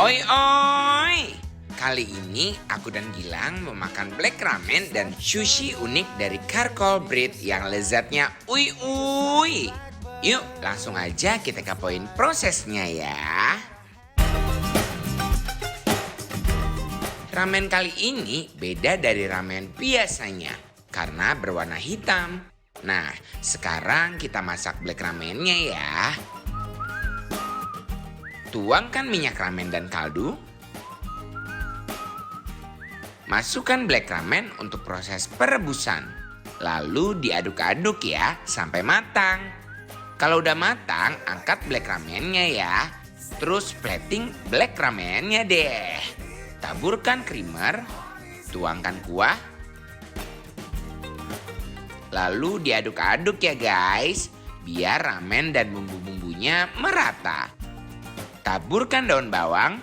Oi oi, kali ini aku dan Gilang memakan black ramen dan sushi unik dari Karkol Breed yang lezatnya ui ui. Yuk langsung aja kita kapoin prosesnya ya. Ramen kali ini beda dari ramen biasanya karena berwarna hitam. Nah, sekarang kita masak black ramennya ya. Tuangkan minyak ramen dan kaldu. Masukkan black ramen untuk proses perebusan. Lalu diaduk-aduk ya sampai matang. Kalau udah matang, angkat black ramennya ya. Terus plating black ramennya deh. Taburkan creamer, tuangkan kuah. Lalu diaduk-aduk ya guys, biar ramen dan bumbu-bumbunya merata. Taburkan daun bawang,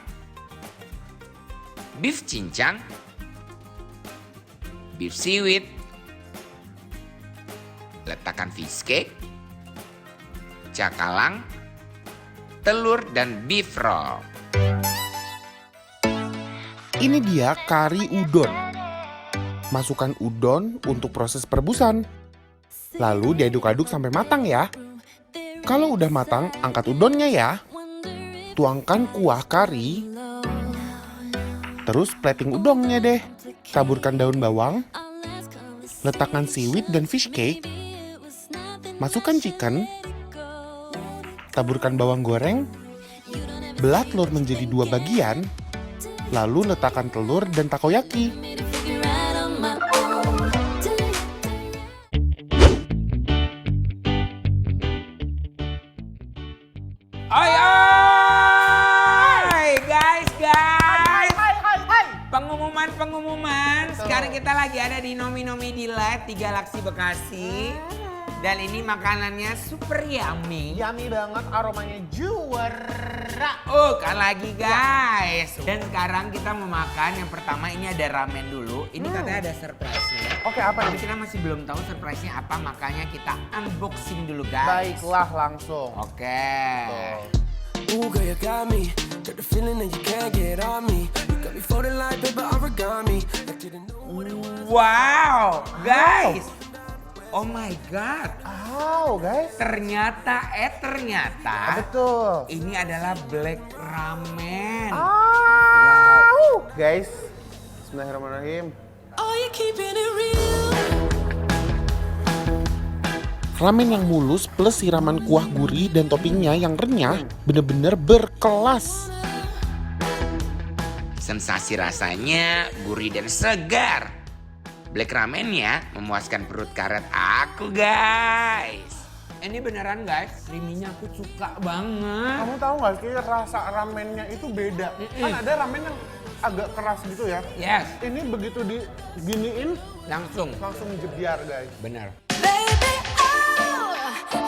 beef cincang, beef seaweed, letakkan fish cake, cakalang, telur, dan beef roll. Ini dia kari udon. Masukkan udon untuk proses perebusan. Lalu diaduk-aduk sampai matang ya. Kalau udah matang, angkat udonnya ya. Tuangkan kuah kari. Terus plating udongnya deh. Taburkan daun bawang. Letakkan seaweed dan fish cake. Masukkan chicken. Taburkan bawang goreng. Belah telur menjadi 2 bagian. Lalu letakkan telur dan takoyaki. Oi oi, guys. Pengumuman. Sekarang kita lagi ada di Nomi Delight di Galaxy Bekasi. Dan ini makanannya super yummy. Yummy banget, aromanya juara. Kan lagi guys. Dan sekarang kita mau makan yang pertama ini ada ramen dulu. Ini katanya ada surprise-nya. Oke, apa Tapi nih? kita masih belum tahu surprise-nya apa, makanya kita unboxing dulu guys. Baiklah, langsung. Oke. Ooh, girl, you got me. Got the feeling that you can't get on me. You got me folding like paper origami. I didn't know what it was. Wow, guys. Oh my god. Wow, guys. Ternyata Betul. ini adalah black ramen. Guys, bismillahirrahmanirrahim. Oh, you keeping it real. Ramen yang mulus plus siraman kuah gurih dan toppingnya yang renyah bener-bener berkelas. Sensasi rasanya gurih dan segar. Black ramennya memuaskan perut karet aku guys. Ini beneran guys, creamy-nya aku suka banget. Kamu tahu nggak sih rasa ramennya itu beda? Kan ada ramen yang agak keras gitu ya. Yes, Ini begitu diginiin langsung. jebiar guys. Bener. Baby, oh,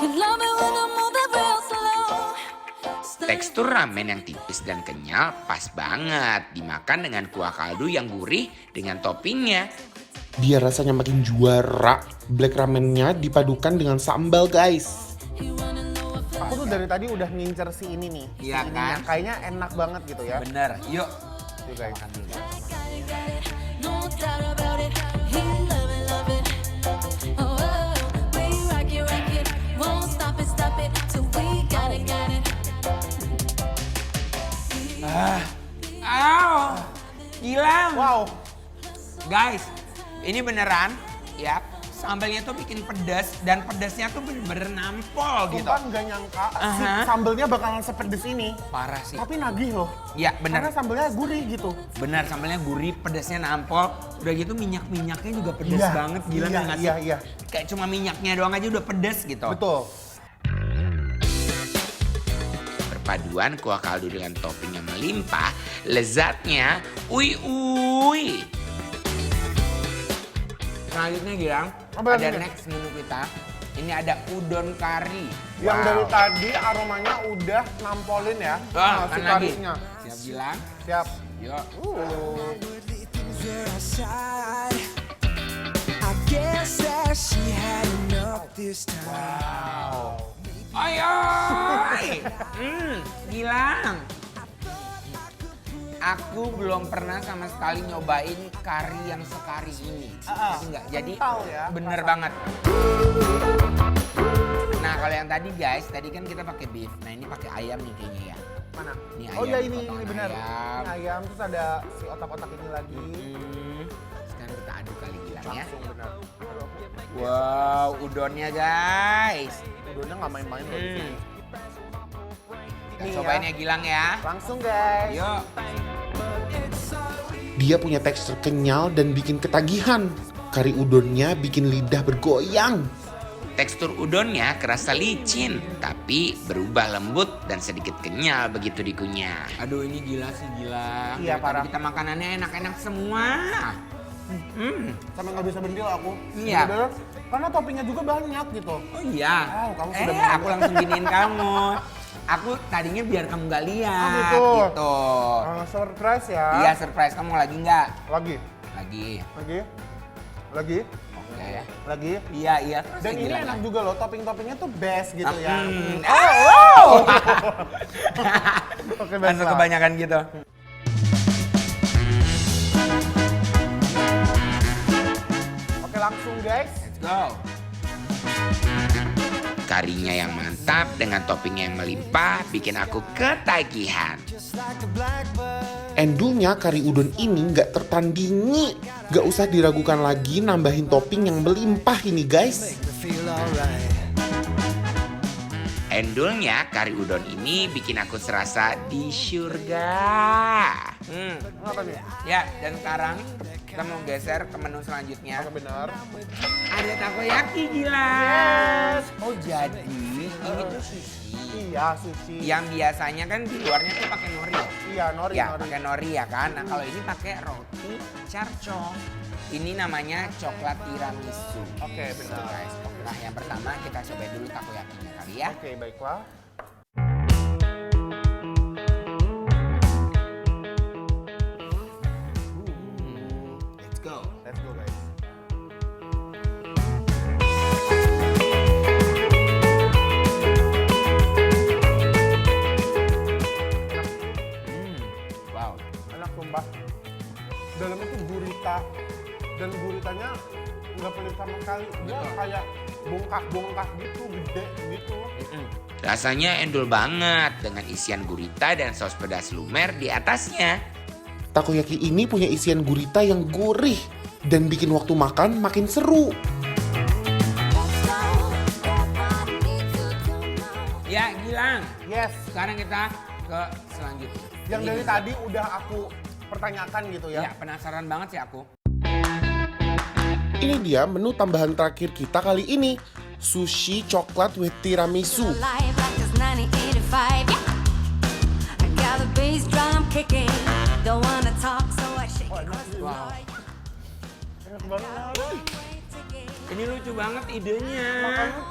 you love it when I move it real slow. Tekstur ramen yang tipis dan kenyal pas banget dimakan dengan kuah kaldu yang gurih dengan toppingnya. Biar rasanya makin juara, black ramennya dipadukan dengan sambal guys. Aku tuh dari tadi udah ngincer si ini nih. Si Iya ininya. kan? Kayaknya enak banget gitu ya. Bener, yuk. Tuh guys. No doubt about it. You love it. Oh, we rock it. Won't stop it. Till we got it. Gilang. Wow. Guys, ini beneran ya. Sambalnya tuh bikin pedas dan pedasnya tuh bener-bener nampol gitu. Sumpah nggak nyangka si Aha. sambelnya bakalan sepedes ini. Parah sih. Tapi nagih loh. Ya bener. Karena sambelnya gurih gitu. Benar, sambalnya gurih, pedasnya nampol. Udah gitu minyak-minyaknya juga pedas Iya, banget. Gila iya, nggak sih? iya. Kayak cuma minyaknya doang aja udah pedas gitu. Betul. Perpaduan kuah kaldu dengan topping yang melimpah, lezatnya ui. Selanjutnya Gilang, Apa ada lagi nih? next menu kita. Ini ada udon kari. Yang dari tadi aromanya udah nampolin ya. Wah, si kan lagi. karisnya. Siap Gilang? Siap. Yuk. Where I side. I guess that she had enough this time. Oi. Gilang. aku belum pernah sama sekali nyobain kari yang sekari ini. Ngerti nggak? Jadi Kental ya, bener banget. Nah kalau yang tadi guys, tadi kan kita pakai beef. Nah ini pakai ayam nih kayaknya ya. Mana? Ini Oh ayam, ya ini potongan benar. ayam. Ini ayam terus ada si otak-otak ini lagi. Sekarang kita aduk kali Gilang ya. Langsung benar. Wow, udonnya guys. Udonnya nggak main-main loh di sini. Kita Nih cobain ya. ya Gilang ya. Langsung guys. Yuk. Dia punya tekstur kenyal dan bikin ketagihan. Kari udonnya bikin lidah bergoyang. Tekstur udonnya kerasa licin, tapi berubah lembut dan sedikit kenyal begitu dikunyah. Aduh ini gila sih gila. Iya, Dari parah. tadi kita makanannya enak-enak semua. Sampai nggak bisa bentil aku. Iya. Bener-bener, karena toppingnya juga banyak gitu. Oh iya. Kamu sudah Aku langsung giniin kamu. Aku tadinya biar kamu gak lihat gitu. gitu. Surprise ya. Iya surprise, kamu lagi nggak? Lagi. Lagi. Lagi. Oke. Lagi. Iya terus Dan ya, ini Gilang, enak ya? juga loh, topping-toppingnya tuh best gitu ya. Oke, best Langsung lah. kebanyakan gitu. Oke, langsung guys. Let's go. Karinya yang mantap dengan toppingnya yang melimpah bikin aku ketagihan. Endulnya kari udon ini nggak tertandingi. Nggak usah diragukan lagi nambahin topping yang melimpah ini guys. Endulnya kari udon ini bikin aku serasa di surga. Apa nih? Ya, dan sekarang kita mau geser ke menu selanjutnya. Oke, benar. Ada takoyaki gila. Oh jadi ini tuh sushi. Iya, sushi. Yang biasanya kan di luarnya tuh pakai nori. Iya, nori. Ya, pakai nori ya kan. Nah kalau ini pakai roti charcong. Ini namanya coklat tiramisu. Oke, benar. Gitu, guys. Nah yang pertama kita cobain dulu takoyakinya kali ya. Oke, baiklah. Let's go. Let's go guys. Wow. Enak sumpah. Dalamnya tuh gurita. Dan guritanya nggak pelit sama sekali. Dia Betul. kayak bongkah-bongkah gitu, gede gitu. Rasanya endul banget dengan isian gurita dan saus pedas lumer di atasnya. Takoyaki ini punya isian gurita yang gurih dan bikin waktu makan makin seru. Ya Gilang, Yes. sekarang kita ke selanjutnya. Yang Ini dari juga- tadi udah aku pertanyakan gitu ya. Ya penasaran banget sih aku. Ini dia menu tambahan terakhir kita kali ini. Sushi coklat with tiramisu. Life like it's 1985, yeah. I got the bass drum kicking. Don't wanna talk, so I shake it. 'Cause it's Wow. like Enak banget. Ini lucu banget idenya.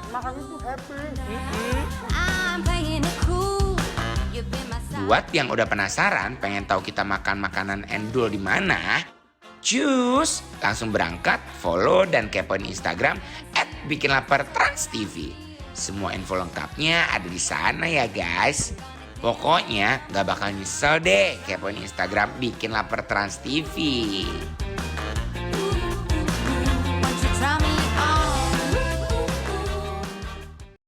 Makannya tuh happy. I'm playing it cool. You've been my side. Buat yang udah penasaran pengen tahu kita makan makanan endul di mana? Cus, langsung berangkat, follow dan kepoin Instagram @bikinlapertransTV. Semua info lengkapnya ada di sana ya guys. Pokoknya gak bakal nyesel deh kepoin Instagram Bikin Lapar Trans TV.